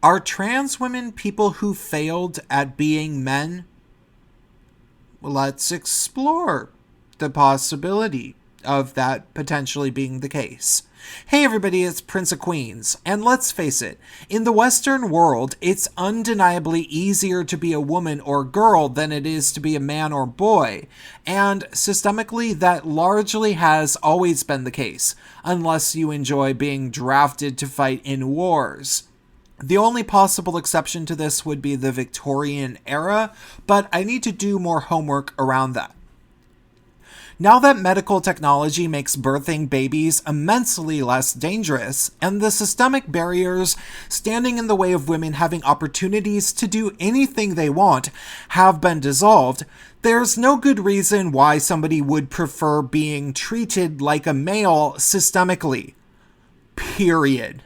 Are trans women people who failed at being men? Let's explore the possibility of that potentially being the case. Hey everybody, it's Prince of Queens, and let's face it, in the Western world, it's undeniably easier to be a woman or girl than it is to be a man or boy, and systemically that largely has always been the case, unless you enjoy being drafted to fight in wars. The only possible exception to this would be the Victorian era, but I need to do more homework around that. Now that medical technology makes birthing babies immensely less dangerous, and the systemic barriers standing in the way of women having opportunities to do anything they want have been dissolved, there's no good reason why somebody would prefer being treated like a male systemically. Period.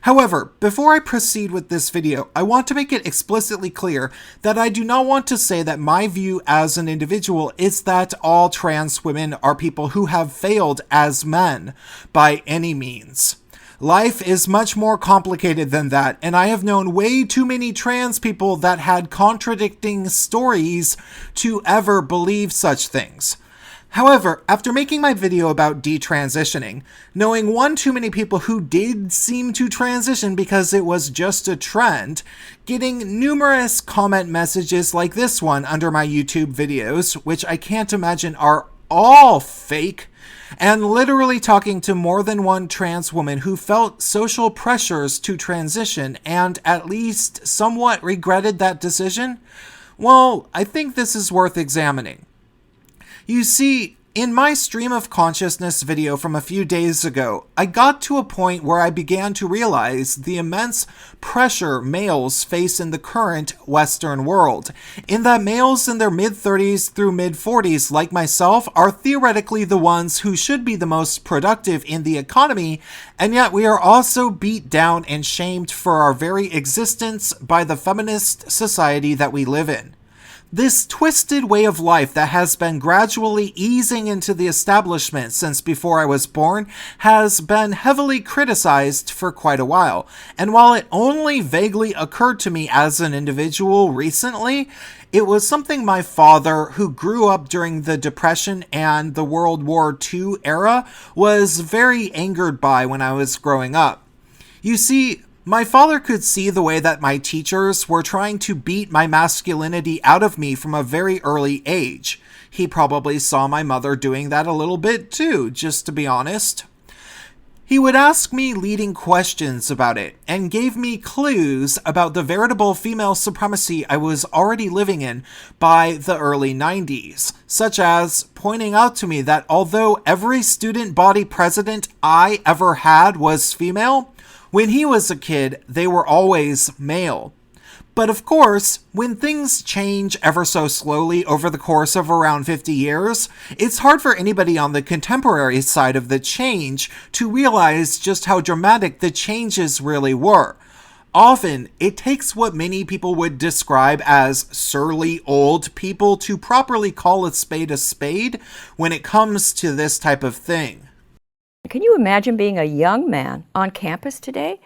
However, before I proceed with this video, I want to make it explicitly clear that I do not want to say that my view as an individual is that all trans women are people who have failed as men, by any means. Life is much more complicated than that, and I have known way too many trans people that had contradicting stories to ever believe such things. However, after making my video about detransitioning, knowing one too many people who did seem to transition because it was just a trend, getting numerous comment messages like this one under my YouTube videos, which I can't imagine are all fake, and literally talking to more than one trans woman who felt social pressures to transition and at least somewhat regretted that decision, well, I think this is worth examining. You see, in my stream of consciousness video from a few days ago, I got to a point where I began to realize the immense pressure males face in the current Western world, in that males in their mid-30s through mid-40s, like myself, are theoretically the ones who should be the most productive in the economy, and yet we are also beat down and shamed for our very existence by the feminist society that we live in. This twisted way of life that has been gradually easing into the establishment since before I was born has been heavily criticized for quite a while, and while it only vaguely occurred to me as an individual recently, it was something my father, who grew up during the Depression and the World War II era, was very angered by when I was growing up. You see, my father could see the way that my teachers were trying to beat my masculinity out of me from a very early age. He probably saw my mother doing that a little bit too, just to be honest. He would ask me leading questions about it, and gave me clues about the veritable female supremacy I was already living in by the early 90s, such as pointing out to me that although every student body president I ever had was female, when he was a kid, they were always male. But of course, when things change ever so slowly over the course of around 50 years, it's hard for anybody on the contemporary side of the change to realize just how dramatic the changes really were. Often, it takes what many people would describe as surly old people to properly call a spade when it comes to this type of thing. Can you imagine being a young man on campus today?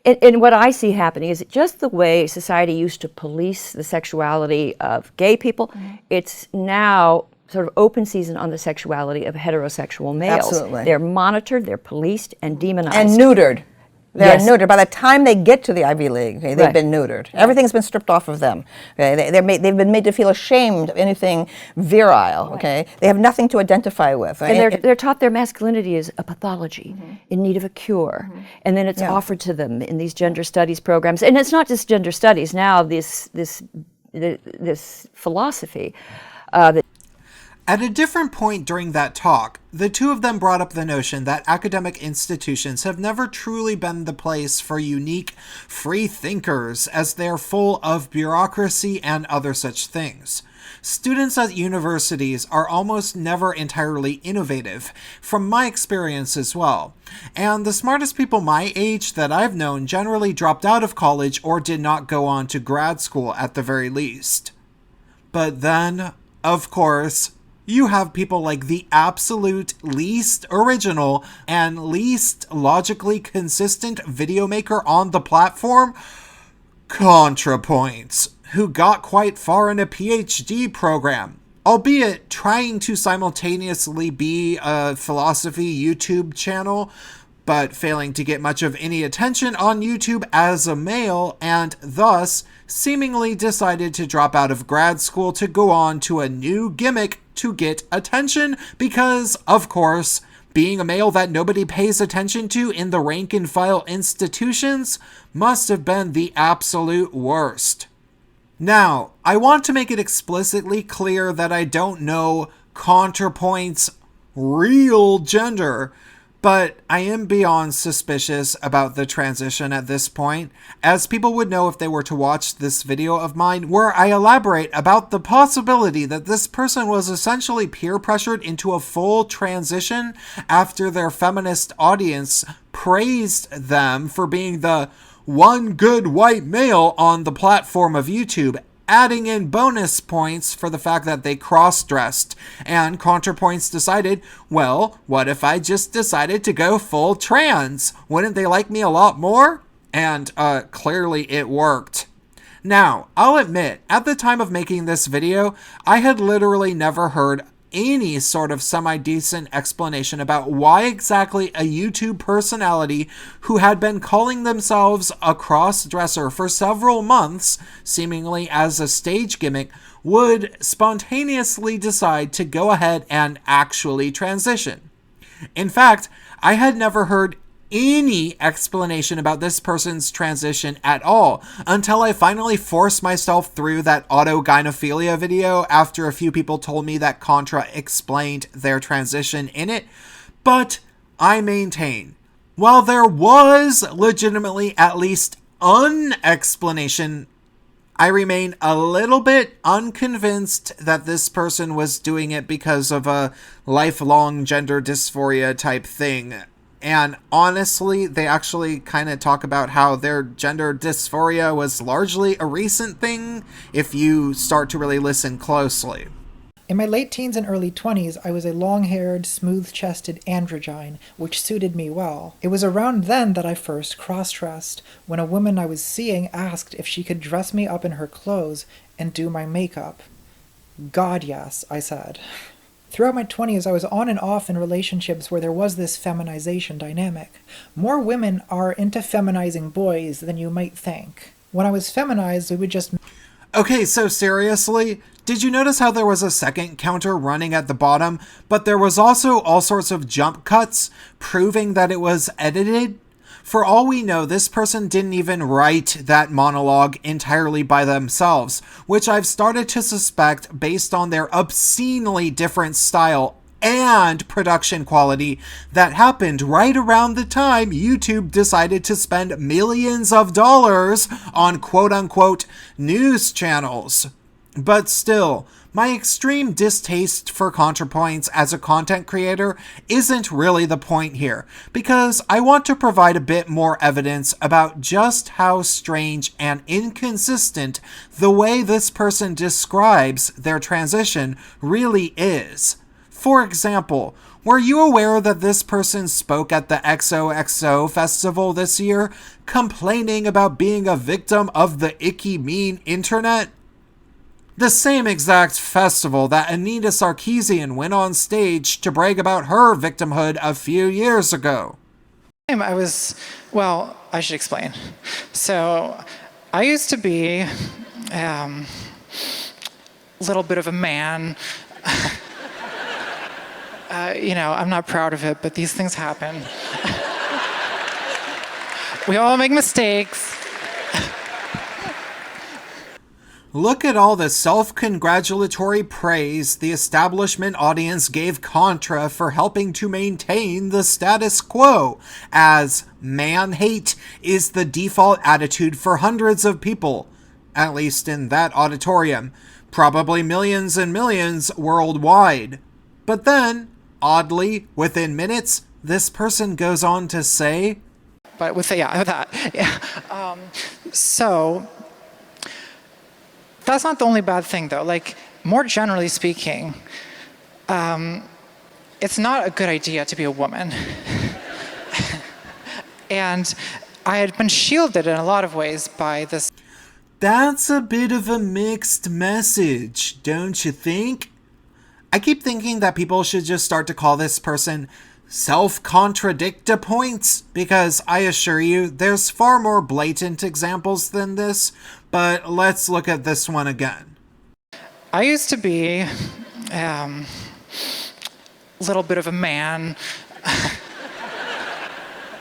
And what I see happening is just the way society used to police the sexuality of gay people, it's now sort of open season on the sexuality of heterosexual males. Absolutely. They're monitored, they're policed, and demonized. And neutered. They're Yes. neutered. By the time they get to the Ivy League, okay, they've Right. been neutered. Everything's been stripped off of them. Okay? They've been made to feel ashamed of anything virile. Okay, they have nothing to identify with. Right? And they're taught their masculinity is a pathology in need of a cure. And then it's offered to them in these gender studies programs. And it's not just gender studies. Now this philosophy that At a different point during that talk, the two of them brought up the notion that academic institutions have never truly been the place for unique, free thinkers, as they're full of bureaucracy and other such things. Students at universities are almost never entirely innovative, from my experience as well, and the smartest people my age that I've known generally dropped out of college or did not go on to grad school at the very least. But then, of course, you have people like the absolute least original and least logically consistent video maker on the platform ContraPoints, who got quite far in a PhD program, albeit trying to simultaneously be a philosophy YouTube channel, but failing to get much of any attention on YouTube as a male, and thus seemingly decided to drop out of grad school to go on to a new gimmick to get attention because, of course, being a male that nobody pays attention to in the rank and file institutions must have been the absolute worst. Now, I want to make it explicitly clear that I don't know ContraPoints' real gender, but I am beyond suspicious about the transition at this point, as people would know if they were to watch this video of mine where I elaborate about the possibility that this person was essentially peer pressured into a full transition after their feminist audience praised them for being the one good white male on the platform of YouTube, adding in bonus points for the fact that they cross-dressed. And ContraPoints decided, well, what if I just decided to go full trans? Wouldn't they like me a lot more? And clearly it worked. Now, I'll admit, at the time of making this video, I had literally never heard any sort of semi-decent explanation about why exactly a YouTube personality who had been calling themselves a cross-dresser for several months, seemingly as a stage gimmick, would spontaneously decide to go ahead and actually transition. In fact, I had never heard any explanation about this person's transition at all until I finally forced myself through that autogynephilia video after a few people told me that Contra explained their transition in it. But I maintain, while there was legitimately at least an explanation, I remain a little bit unconvinced that this person was doing it because of a lifelong gender dysphoria type thing. And honestly, they actually kind of talk about how their gender dysphoria was largely a recent thing if you start to really listen closely. In my late teens and early 20s, I was a long-haired, smooth-chested androgyne, which suited me well. It was around then that I first cross-dressed, when a woman I was seeing asked if she could dress me up in her clothes and do my makeup. God, yes, I said. Throughout my 20s, I was on and off in relationships where there was this feminization dynamic. More women are into feminizing boys than you might think. When I was feminized, we would just... Okay, so seriously, did you notice how there was a second counter running at the bottom, but there was also all sorts of jump cuts proving that it was edited? For all we know, this person didn't even write that monologue entirely by themselves, which I've started to suspect based on their obscenely different style and production quality that happened right around the time YouTube decided to spend millions of dollars on quote-unquote news channels. But still, my extreme distaste for ContraPoints as a content creator isn't really the point here, because I want to provide a bit more evidence about just how strange and inconsistent the way this person describes their transition really is. For example, were you aware that this person spoke at the XOXO festival this year, complaining about being a victim of the icky mean internet? The same exact festival that Anita Sarkeesian went on stage to brag about her victimhood a few years ago. I should explain. So, I used to be a little bit of a man. I'm not proud of it, but these things happen. We all make mistakes. Look at all the self-congratulatory praise the establishment audience gave Contra for helping to maintain the status quo, as man-hate is the default attitude for hundreds of people, at least in that auditorium, probably millions and millions worldwide. But then, oddly, within minutes, this person goes on to say... So... That's not the only bad thing, though. More generally speaking, it's not a good idea to be a woman. And I had been shielded in a lot of ways by this. That's a bit of a mixed message, don't you think? I keep thinking that people should just start to call this person self-contradicta-points, because I assure you, there's far more blatant examples than this, but let's look at this one again. I used to be a little bit of a man.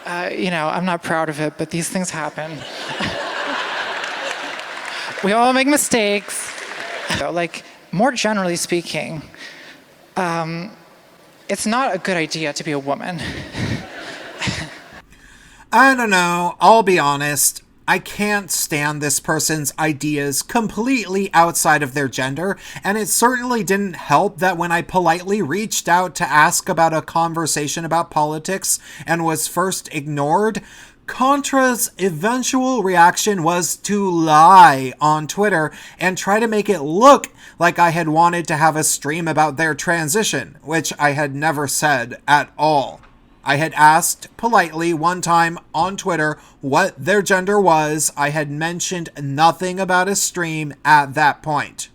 I'm not proud of it, but these things happen. We all make mistakes. Like, more generally speaking, it's not a good idea to be a woman. I don't know, I'll be honest. I can't stand this person's ideas completely outside of their gender, and it certainly didn't help that when I politely reached out to ask about a conversation about politics and was first ignored, Contra's eventual reaction was to lie on Twitter and try to make it look like I had wanted to have a stream about their transition, which I had never said at all. I had asked politely one time on Twitter what their gender was. I had mentioned nothing about a stream at that point.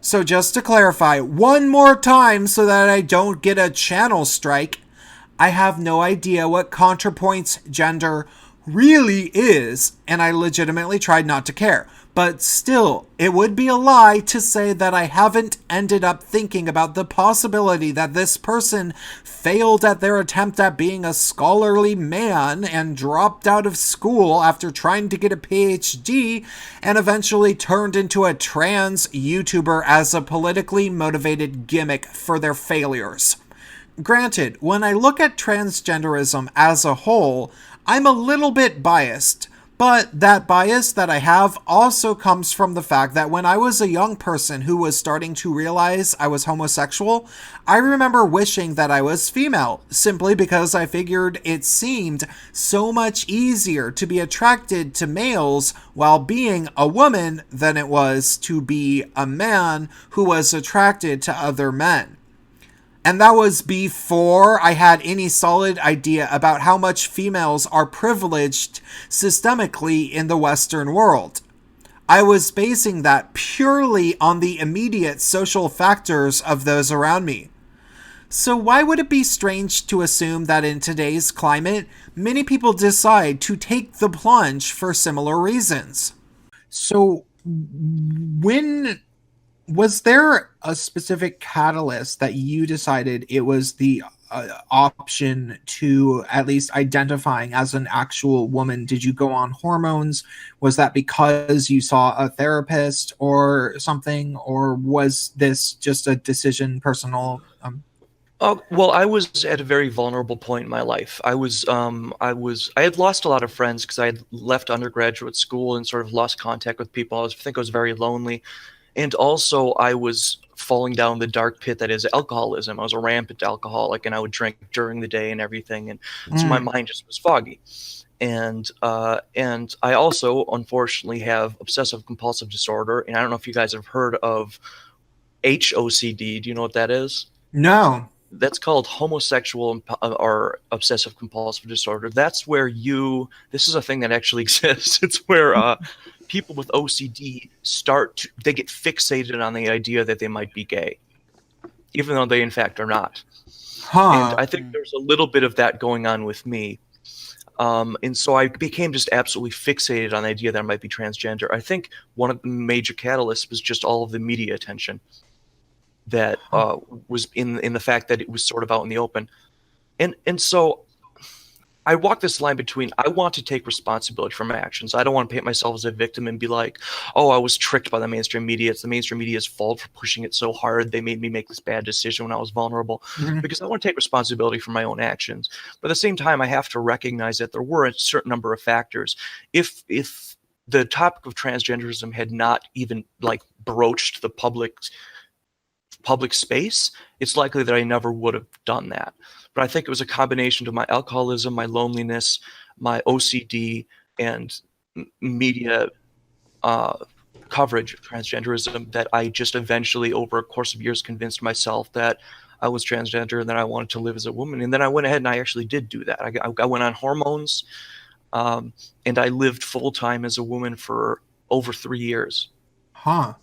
So just to clarify one more time so that I don't get a channel strike, I have no idea what ContraPoints gender really is, and I legitimately tried not to care. But still, it would be a lie to say that I haven't ended up thinking about the possibility that this person failed at their attempt at being a scholarly man and dropped out of school after trying to get a PhD and eventually turned into a trans YouTuber as a politically motivated gimmick for their failures. Granted, when I look at transgenderism as a whole, I'm a little bit biased, but that bias that I have also comes from the fact that when I was a young person who was starting to realize I was homosexual, I remember wishing that I was female, simply because I figured it seemed so much easier to be attracted to males while being a woman than it was to be a man who was attracted to other men. And that was before I had any solid idea about how much females are privileged systemically in the Western world. I was basing that purely on the immediate social factors of those around me. So why would it be strange to assume that in today's climate, many people decide to take the plunge for similar reasons? So when was there a specific catalyst that you decided it was the option to at least identifying as an actual woman? Did you go on hormones? Was that because you saw a therapist or something? Or was this just a decision personal? Well, I was at a very vulnerable point in my life. I had lost a lot of friends because I had left undergraduate school and sort of lost contact with people. I think I was very lonely. And also, I was falling down the dark pit that is alcoholism. I was a rampant alcoholic, and I would drink during the day and everything, and so my mind just was foggy. And I also, unfortunately, have obsessive compulsive disorder. And I don't know if you guys have heard of HOCD. Do you know what that is? No. That's called homosexual or obsessive compulsive disorder. That's where this is a thing that actually exists. It's where people with OCD they get fixated on the idea that they might be gay, even though they in fact are not. And I think there's a little bit of that going on with me. And so I became just absolutely fixated on the idea that I might be transgender. I think one of the major catalysts was just all of the media attention that was in the fact that it was sort of out in the open. And so I walk this line between, I want to take responsibility for my actions. I don't want to paint myself as a victim and be like, oh, I was tricked by the mainstream media. It's the mainstream media's fault for pushing it so hard. They made me make this bad decision when I was vulnerable. Because I want to take responsibility for my own actions. But at the same time, I have to recognize that there were a certain number of factors. If the topic of transgenderism had not even broached the public space, it's likely that I never would have done that. But I think it was a combination of my alcoholism, my loneliness, my OCD, and media coverage of transgenderism that I just eventually, over a course of years, convinced myself that I was transgender and that I wanted to live as a woman. And then I went ahead and I actually did do that. I went on hormones, and I lived full-time as a woman for over 3 years. Huh.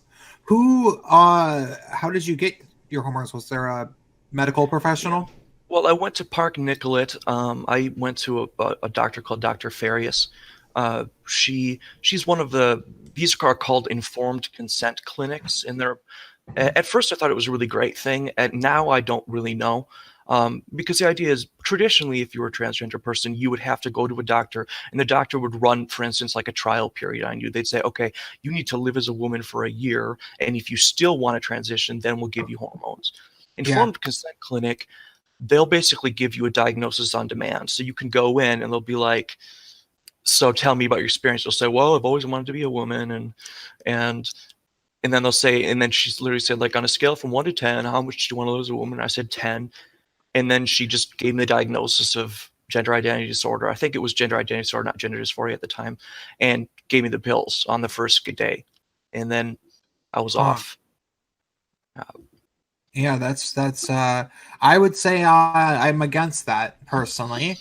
How did you get your hormones? Was there a medical professional? Well, I went to Park Nicollet. I went to a doctor called Dr. Farias. She's one of these are called informed consent clinics, and they're at first I thought it was a really great thing, and now I don't really know. Because the idea is traditionally, if you were a transgender person, you would have to go to a doctor, and the doctor would run, for instance, like a trial period on you. They'd say, okay, you need to live as a woman for a year, and if you still want to transition, then we'll give you hormones. Informed consent clinic, they'll basically give you a diagnosis on demand. So you can go in and they'll be like, so tell me about your experience. They'll say, well, I've always wanted to be a woman. And then they'll say, and then she's literally said, like, on a scale from 1 to 10, how much do you want to live as a woman? I said 10. And then she just gave me the diagnosis of gender identity disorder. I think it was gender identity disorder, not gender dysphoria at the time, and gave me the pills on the first day. And then I was off. Yeah, that's I would say I'm against that personally.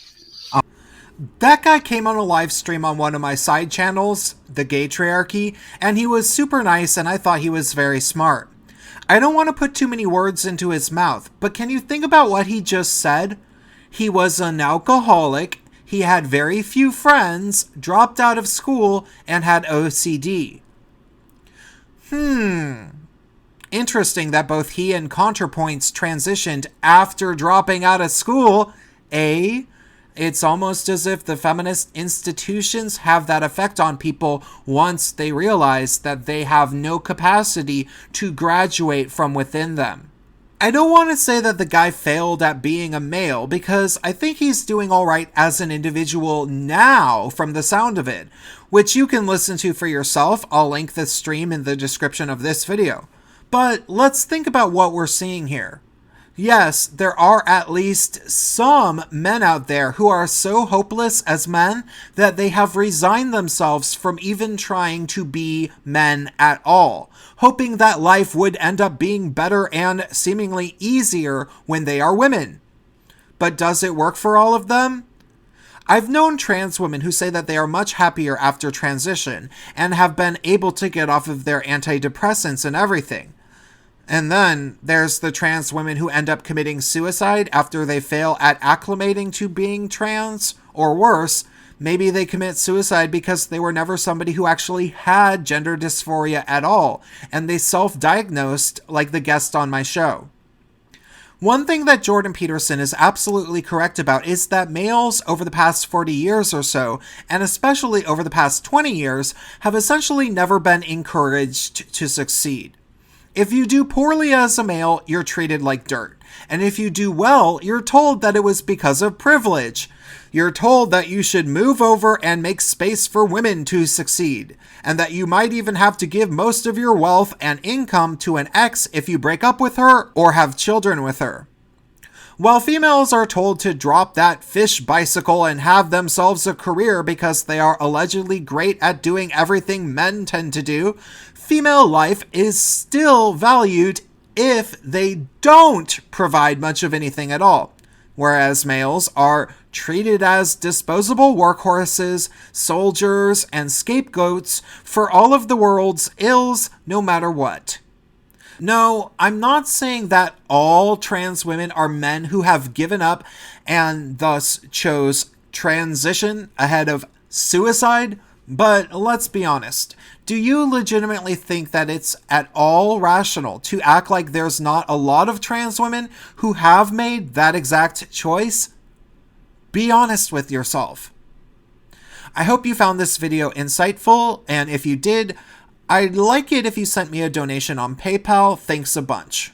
That guy came on a live stream on one of my side channels, the Gaytriarchy, and he was super nice and I thought he was very smart. I don't want to put too many words into his mouth, but can you think about what he just said? He was an alcoholic, he had very few friends, dropped out of school, and had OCD. Interesting that both he and ContraPoints transitioned after dropping out of school, eh? It's almost as if the feminist institutions have that effect on people once they realize that they have no capacity to graduate from within them. I don't want to say that the guy failed at being a male, because I think he's doing alright as an individual now from the sound of it, which you can listen to for yourself. I'll link the stream in the description of this video. But let's think about what we're seeing here. Yes, there are at least some men out there who are so hopeless as men that they have resigned themselves from even trying to be men at all, hoping that life would end up being better and seemingly easier when they are women. But does it work for all of them? I've known trans women who say that they are much happier after transition and have been able to get off of their antidepressants and everything. And then there's the trans women who end up committing suicide after they fail at acclimating to being trans, or worse, maybe they commit suicide because they were never somebody who actually had gender dysphoria at all, and they self-diagnosed like the guest on my show. One thing that Jordan Peterson is absolutely correct about is that males over the past 40 years or so, and especially over the past 20 years, have essentially never been encouraged to succeed. If you do poorly as a male, you're treated like dirt. And if you do well, you're told that it was because of privilege. You're told that you should move over and make space for women to succeed, and that you might even have to give most of your wealth and income to an ex if you break up with her or have children with her. While females are told to drop that fish bicycle and have themselves a career because they are allegedly great at doing everything men tend to do, female life is still valued if they don't provide much of anything at all, whereas males are treated as disposable workhorses, soldiers, and scapegoats for all of the world's ills, no matter what. No, I'm not saying that all trans women are men who have given up and thus chose transition ahead of suicide, but let's be honest. Do you legitimately think that it's at all rational to act like there's not a lot of trans women who have made that exact choice? Be honest with yourself. I hope you found this video insightful, and if you did, I'd like it if you sent me a donation on PayPal. Thanks a bunch.